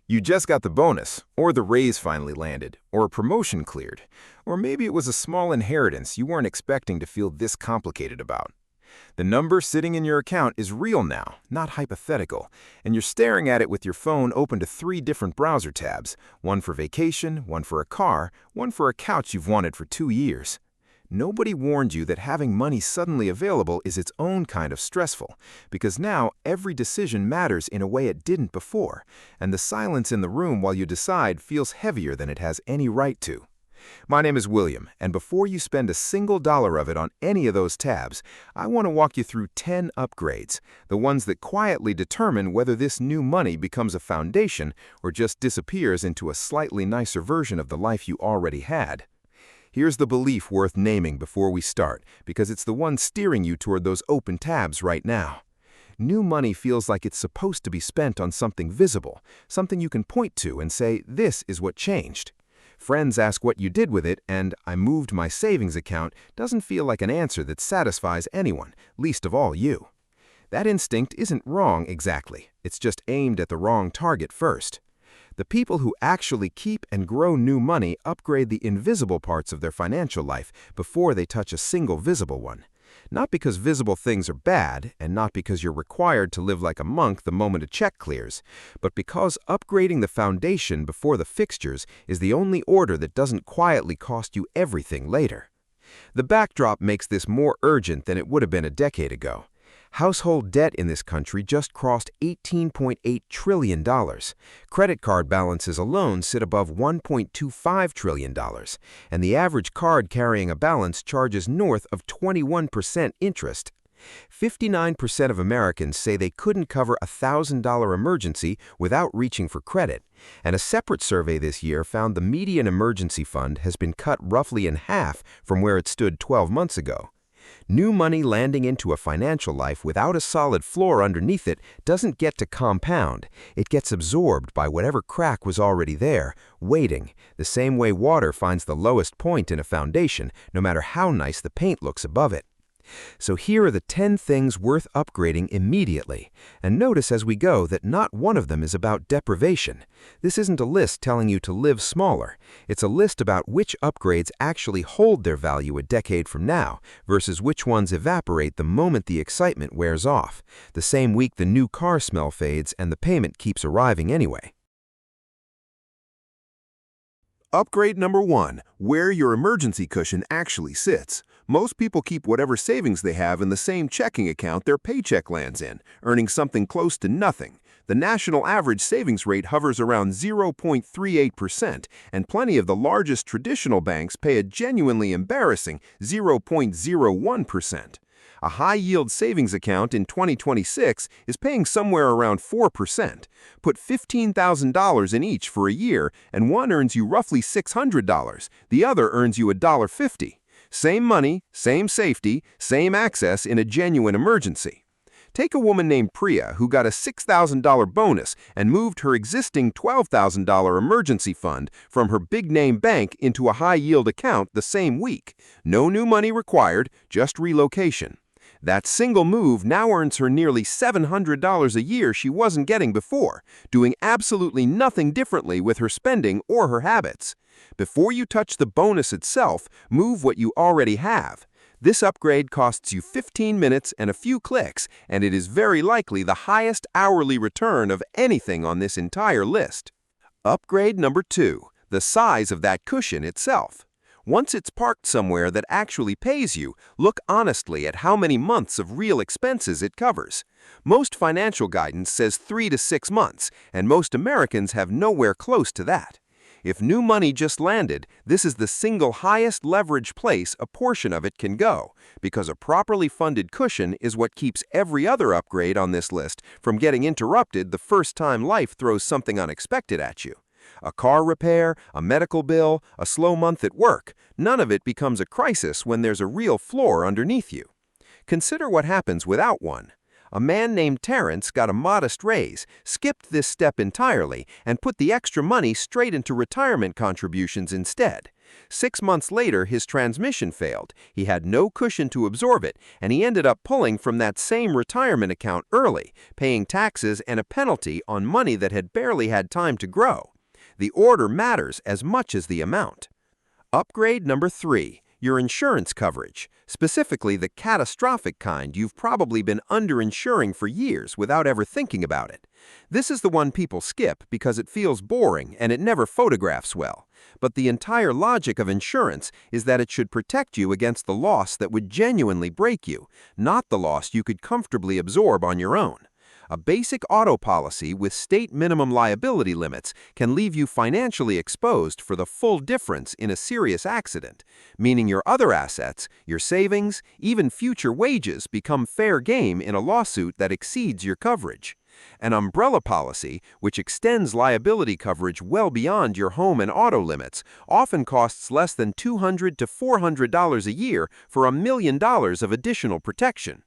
You just got the bonus, or the raise finally landed, or a promotion cleared, or maybe it was a small inheritance you weren't expecting to feel this complicated about. The number sitting in your account is real now, not hypothetical, and you're staring at it with your phone open to 3 different browser tabs, one for vacation, one for a car, one for a couch you've wanted for 2 years. Nobody warned you that having money suddenly available is its own kind of stressful, because now every decision matters in a way it didn't before, and the silence in the room while you decide feels heavier than it has any right to. My name is William, and before you spend a single dollar of it on any of those tabs, I want to walk you through 10 upgrades, the ones that quietly determine whether this new money becomes a foundation or just disappears into a slightly nicer version of the life you already had. Here's the belief worth naming before we start, because it's the one steering you toward those open tabs right now. New money feels like it's supposed to be spent on something visible, something you can point to and say, this is what changed. Friends ask what you did with it, and I moved my savings account doesn't feel like an answer that satisfies anyone, least of all you. That instinct isn't wrong exactly, it's just aimed at the wrong target first. The people who actually keep and grow new money upgrade the invisible parts of their financial life before they touch a single visible one. Not because visible things are bad, and not because you're required to live like a monk the moment a check clears, but because upgrading the foundation before the fixtures is the only order that doesn't quietly cost you everything later. The backdrop makes this more urgent than it would have been a decade ago. Household debt in this country just crossed $18.8 trillion. Credit card balances alone sit above $1.25 trillion, and the average card carrying a balance charges north of 21% interest. 59% of Americans say they couldn't cover a $1,000 emergency without reaching for credit, and a separate survey this year found the median emergency fund has been cut roughly in half from where it stood 12 months ago. New money landing into a financial life without a solid floor underneath it doesn't get to compound. It gets absorbed by whatever crack was already there, waiting, the same way water finds the lowest point in a foundation, no matter how nice the paint looks above it. So here are the 10 things worth upgrading immediately. And notice as we go that not one of them is about deprivation. This isn't a list telling you to live smaller. It's a list about which upgrades actually hold their value a decade from now versus which ones evaporate the moment the excitement wears off, the same week the new car smell fades and the payment keeps arriving anyway. Upgrade number 1, where your emergency cushion actually sits. Most people keep whatever savings they have in the same checking account their paycheck lands in, earning something close to nothing. The national average savings rate hovers around 0.38%, and plenty of the largest traditional banks pay a genuinely embarrassing 0.01%. A high-yield savings account in 2026 is paying somewhere around 4%. Put $15,000 in each for a year, and one earns you roughly $600. The other earns you $1.50. Same money, same safety, same access in a genuine emergency. Take a woman named Priya who got a $6,000 bonus and moved her existing $12,000 emergency fund from her big-name bank into a high-yield account the same week. No new money required, just relocation. That single move now earns her nearly $700 a year she wasn't getting before, doing absolutely nothing differently with her spending or her habits. Before you touch the bonus itself, move what you already have. This upgrade costs you 15 minutes and a few clicks, and it is very likely the highest hourly return of anything on this entire list. Upgrade number 2, the size of that cushion itself. Once it's parked somewhere that actually pays you, look honestly at how many months of real expenses it covers. Most financial guidance says 3 to 6 months, and most Americans have nowhere close to that. If new money just landed, this is the single highest leverage place a portion of it can go, because a properly funded cushion is what keeps every other upgrade on this list from getting interrupted the first time life throws something unexpected at you. A car repair, a medical bill, a slow month at work, none of it becomes a crisis when there's a real floor underneath you. Consider what happens without one. A man named Terrence got a modest raise, skipped this step entirely, and put the extra money straight into retirement contributions instead. 6 months later, his transmission failed. He had no cushion to absorb it, and he ended up pulling from that same retirement account early, paying taxes and a penalty on money that had barely had time to grow. The order matters as much as the amount. Upgrade number 3. Your insurance coverage, specifically the catastrophic kind you've probably been underinsuring for years without ever thinking about it. This is the one people skip because it feels boring and it never photographs well. But the entire logic of insurance is that it should protect you against the loss that would genuinely break you, not the loss you could comfortably absorb on your own. A basic auto policy with state minimum liability limits can leave you financially exposed for the full difference in a serious accident, meaning your other assets, your savings, even future wages become fair game in a lawsuit that exceeds your coverage. An umbrella policy, which extends liability coverage well beyond your home and auto limits, often costs less than $200 to $400 a year for $1 million of additional protection.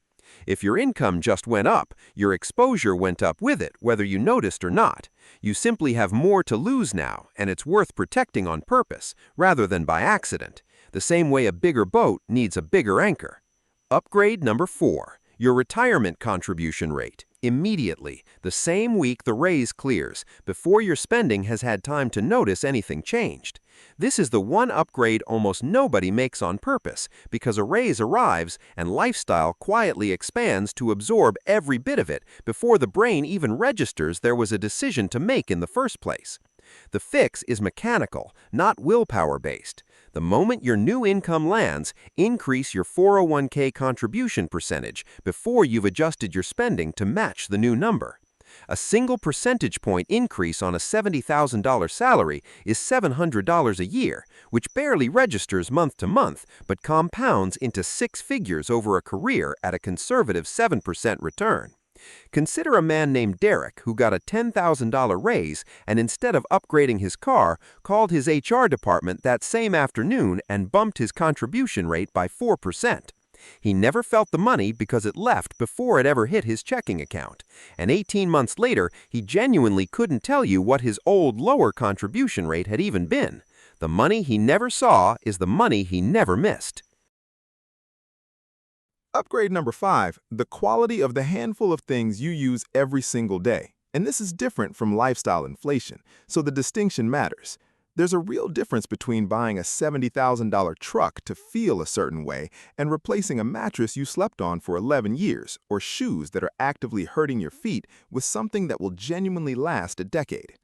If your income just went up, your exposure went up with it, whether you noticed or not. You simply have more to lose now, and it's worth protecting on purpose, rather than by accident. The same way a bigger boat needs a bigger anchor. Upgrade number 4. Your retirement contribution rate. Immediately, the same week the raise clears, before your spending has had time to notice anything changed. This is the one upgrade almost nobody makes on purpose, because a raise arrives and lifestyle quietly expands to absorb every bit of it before the brain even registers there was a decision to make in the first place. The fix is mechanical, not willpower-based. The moment your new income lands, increase your 401k contribution percentage before you've adjusted your spending to match the new number. A single percentage point increase on a $70,000 salary is $700 a year, which barely registers month to month, but compounds into 6 figures over a career at a conservative 7% return. Consider a man named Derek who got a $10,000 raise and instead of upgrading his car, called his HR department that same afternoon and bumped his contribution rate by 4%. He never felt the money because it left before it ever hit his checking account. And 18 months later, he genuinely couldn't tell you what his old lower contribution rate had even been. The money he never saw is the money he never missed. Upgrade number 5, the quality of the handful of things you use every single day. And this is different from lifestyle inflation, so the distinction matters. There's a real difference between buying a $70,000 truck to feel a certain way and replacing a mattress you slept on for 11 years or shoes that are actively hurting your feet with something that will genuinely last a decade.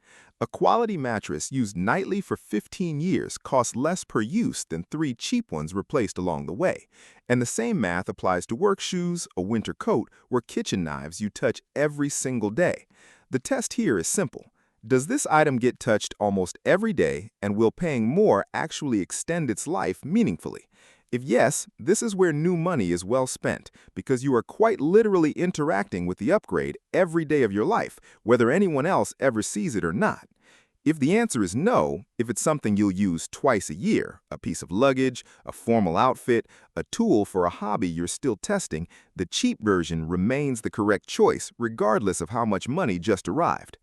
A quality mattress used nightly for 15 years costs less per use than 3 cheap ones replaced along the way. And the same math applies to work shoes, a winter coat, or kitchen knives you touch every single day. The test here is simple. Does this item get touched almost every day, and will paying more actually extend its life meaningfully? If yes, this is where new money is well spent, because you are quite literally interacting with the upgrade every day of your life, whether anyone else ever sees it or not. If the answer is no, if it's something you'll use twice a year, a piece of luggage, a formal outfit, a tool for a hobby you're still testing, the cheap version remains the correct choice regardless of how much money just arrived.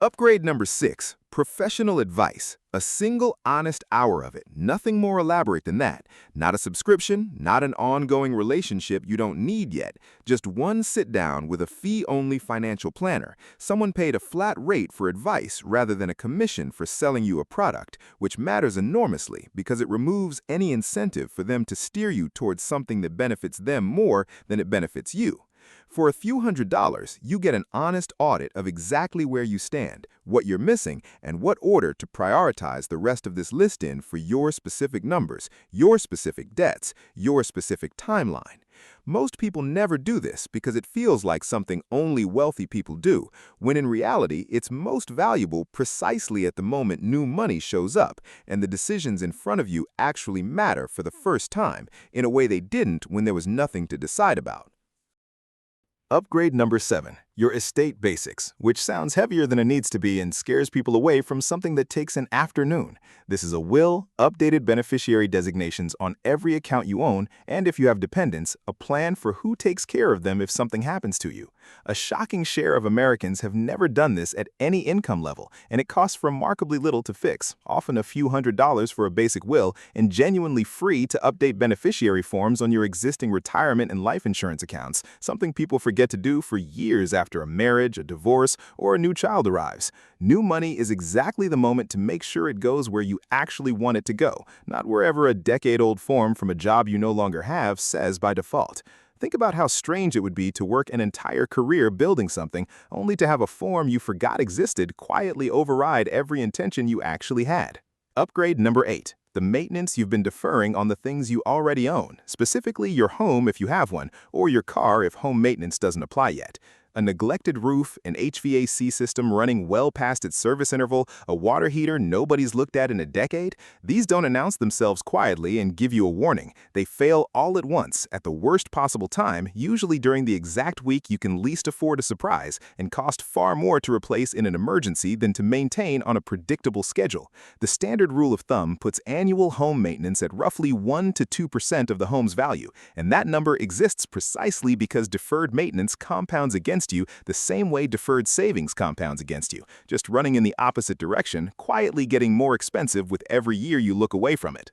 Upgrade number 6, professional advice. A single honest hour of it, nothing more elaborate than that. Not a subscription, not an ongoing relationship you don't need yet. Just one sit down with a fee-only financial planner. Someone paid a flat rate for advice rather than a commission for selling you a product, which matters enormously because it removes any incentive for them to steer you towards something that benefits them more than it benefits you. For a few $100s, you get an honest audit of exactly where you stand, what you're missing, and what order to prioritize the rest of this list in for your specific numbers, your specific debts, your specific timeline. Most people never do this because it feels like something only wealthy people do, when in reality it's most valuable precisely at the moment new money shows up and the decisions in front of you actually matter for the first time in a way they didn't when there was nothing to decide about. Upgrade number 7, Your estate basics, which sounds heavier than it needs to be and scares people away from something that takes an afternoon. This is a will, updated beneficiary designations on every account you own, and if you have dependents, a plan for who takes care of them if something happens to you. A shocking share of Americans have never done this at any income level, and it costs remarkably little to fix, often a few $100s for a basic will, and genuinely free to update beneficiary forms on your existing retirement and life insurance accounts, something people forget to do for years after a marriage, a divorce, or a new child arrives. New money is exactly the moment to make sure it goes where you actually want it to go, not wherever a decade-old form from a job you no longer have says by default. Think about how strange it would be to work an entire career building something, only to have a form you forgot existed quietly override every intention you actually had. Upgrade number 8. The maintenance you've been deferring on the things you already own, specifically your home if you have one, or your car if home maintenance doesn't apply yet. A neglected roof, an HVAC system running well past its service interval, a water heater nobody's looked at in a decade? These don't announce themselves quietly and give you a warning. They fail all at once, at the worst possible time, usually during the exact week you can least afford a surprise, and cost far more to replace in an emergency than to maintain on a predictable schedule. The standard rule of thumb puts annual home maintenance at roughly 1 to 2% of the home's value, and that number exists precisely because deferred maintenance compounds against you the same way deferred savings compounds against you, just running in the opposite direction, quietly getting more expensive with every year you look away from it.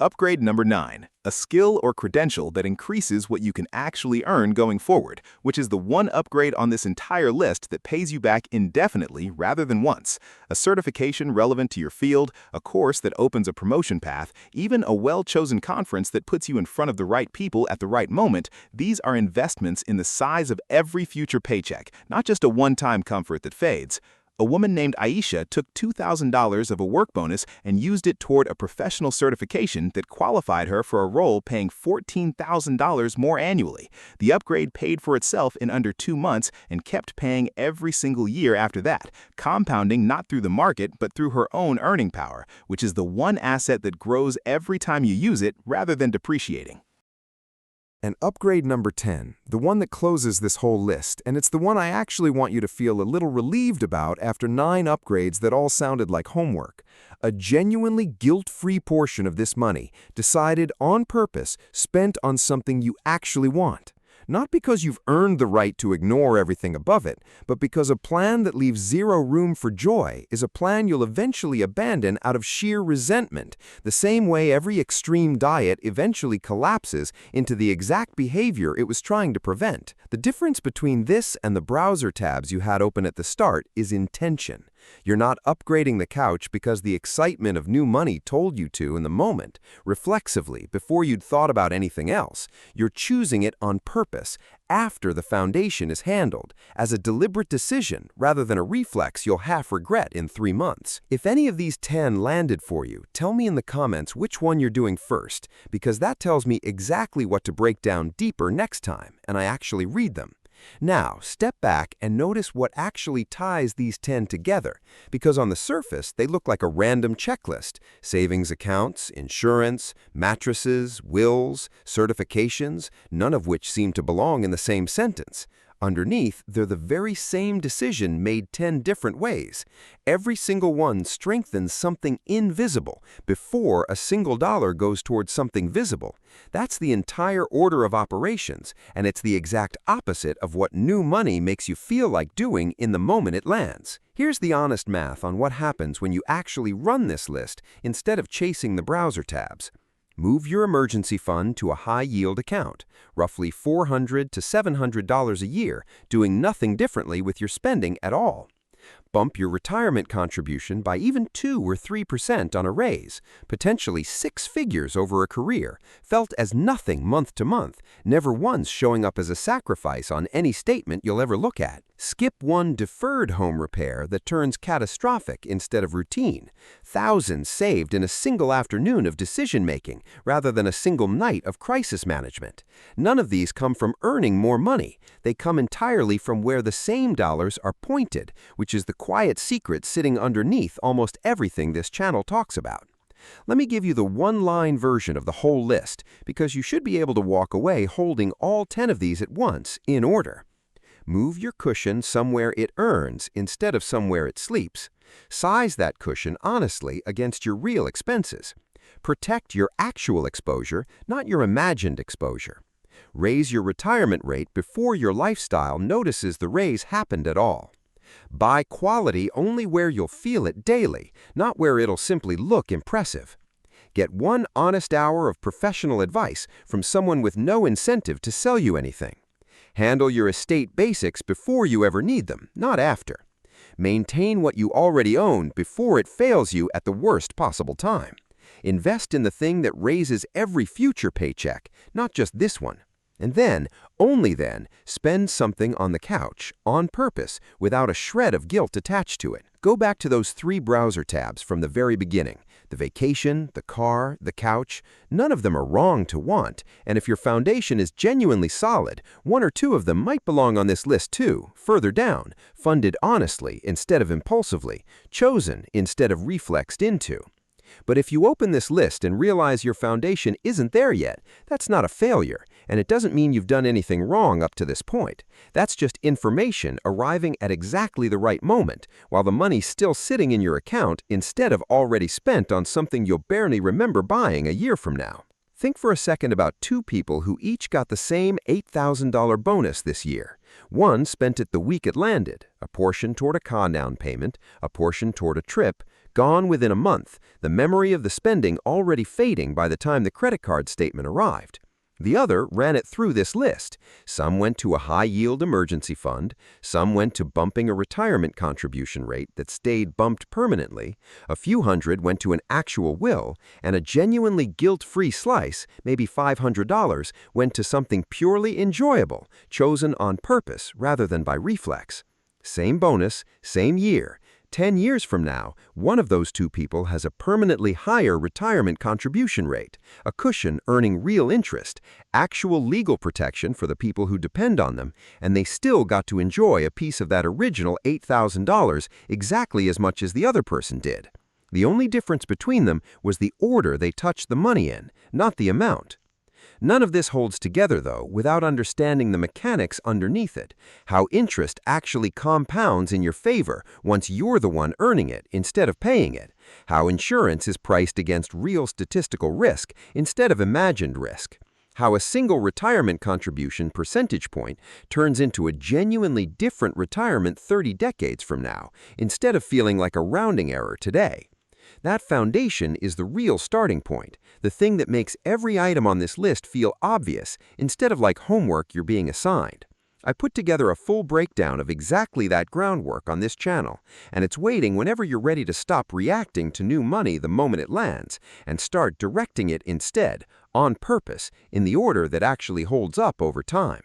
Upgrade number 9. A skill or credential that increases what you can actually earn going forward, which is the one upgrade on this entire list that pays you back indefinitely rather than once. A certification relevant to your field, a course that opens a promotion path, even a well-chosen conference that puts you in front of the right people at the right moment. These are investments in the size of every future paycheck, not just a one-time comfort that fades. A woman named Aisha took $2,000 of a work bonus and used it toward a professional certification that qualified her for a role paying $14,000 more annually. The upgrade paid for itself in under 2 months and kept paying every single year after that, compounding not through the market but through her own earning power, which is the one asset that grows every time you use it rather than depreciating. And upgrade number 10, the one that closes this whole list, and it's the one I actually want you to feel a little relieved about after 9 upgrades that all sounded like homework. A genuinely guilt-free portion of this money, decided on purpose, spent on something you actually want. Not because you've earned the right to ignore everything above it, but because a plan that leaves zero room for joy is a plan you'll eventually abandon out of sheer resentment, the same way every extreme diet eventually collapses into the exact behavior it was trying to prevent. The difference between this and the browser tabs you had open at the start is intention. You're not upgrading the couch because the excitement of new money told you to in the moment, reflexively, before you'd thought about anything else. You're choosing it on purpose, after the foundation is handled, as a deliberate decision rather than a reflex you'll half regret in 3 months. If any of these 10 landed for you, tell me in the comments which one you're doing first, because that tells me exactly what to break down deeper next time, and I actually read them. Now, step back and notice what actually ties these 10 together, because on the surface, they look like a random checklist: savings accounts, insurance, mattresses, wills, certifications, none of which seem to belong in the same sentence. Underneath, they're the very same decision made 10 different ways. Every single one strengthens something invisible before a single dollar goes towards something visible. That's the entire order of operations, and it's the exact opposite of what new money makes you feel like doing in the moment it lands. Here's the honest math on what happens when you actually run this list instead of chasing the browser tabs. Move your emergency fund to a high-yield account, roughly $400 to $700 a year, doing nothing differently with your spending at all. Bump your retirement contribution by even 2 or 3% on a raise, potentially 6 figures over a career, felt as nothing month to month, never once showing up as a sacrifice on any statement you'll ever look at. Skip one deferred home repair that turns catastrophic instead of routine. Thousands saved in a single afternoon of decision-making rather than a single night of crisis management. None of these come from earning more money. They come entirely from where the same dollars are pointed, which is the quiet secret sitting underneath almost everything this channel talks about. Let me give you the one-line version of the whole list, because you should be able to walk away holding all 10 of these at once, in order. Move your cushion somewhere it earns instead of somewhere it sleeps. Size that cushion honestly against your real expenses. Protect your actual exposure, not your imagined exposure. Raise your retirement rate before your lifestyle notices the raise happened at all. Buy quality only where you'll feel it daily, not where it'll simply look impressive. Get one honest hour of professional advice from someone with no incentive to sell you anything. Handle your estate basics before you ever need them, not after. Maintain what you already own before it fails you at the worst possible time. Invest in the thing that raises every future paycheck, not just this one. And then, only then, spend something on the couch, on purpose, without a shred of guilt attached to it. Go back to those 3 browser tabs from the very beginning. The vacation, the car, the couch, none of them are wrong to want, and if your foundation is genuinely solid, 1 or 2 of them might belong on this list too, further down, funded honestly instead of impulsively, chosen instead of reflexed into. But if you open this list and realize your foundation isn't there yet, that's not a failure, and it doesn't mean you've done anything wrong up to this point. That's just information arriving at exactly the right moment, while the money's still sitting in your account instead of already spent on something you'll barely remember buying a year from now. Think for a second about 2 people who each got the same $8,000 bonus this year. One spent it the week it landed, a portion toward a car down payment, a portion toward a trip, gone within a month, the memory of the spending already fading by the time the credit card statement arrived. The other ran it through this list. Some went to a high-yield emergency fund, some went to bumping a retirement contribution rate that stayed bumped permanently, a few hundred went to an actual will, and a genuinely guilt-free slice, maybe $500, went to something purely enjoyable, chosen on purpose rather than by reflex. Same bonus, same year. 10 years from now, one of those 2 people has a permanently higher retirement contribution rate, a cushion earning real interest, actual legal protection for the people who depend on them, and they still got to enjoy a piece of that original $8,000 exactly as much as the other person did. The only difference between them was the order they touched the money in, not the amount. None of this holds together, though, without understanding the mechanics underneath it, how interest actually compounds in your favor once you're the one earning it instead of paying it, how insurance is priced against real statistical risk instead of imagined risk, how a single retirement contribution percentage point turns into a genuinely different retirement 30 decades from now, instead of feeling like a rounding error today. That foundation is the real starting point, the thing that makes every item on this list feel obvious instead of like homework you're being assigned. I put together a full breakdown of exactly that groundwork on this channel, and it's waiting whenever you're ready to stop reacting to new money the moment it lands and start directing it instead, on purpose, in the order that actually holds up over time.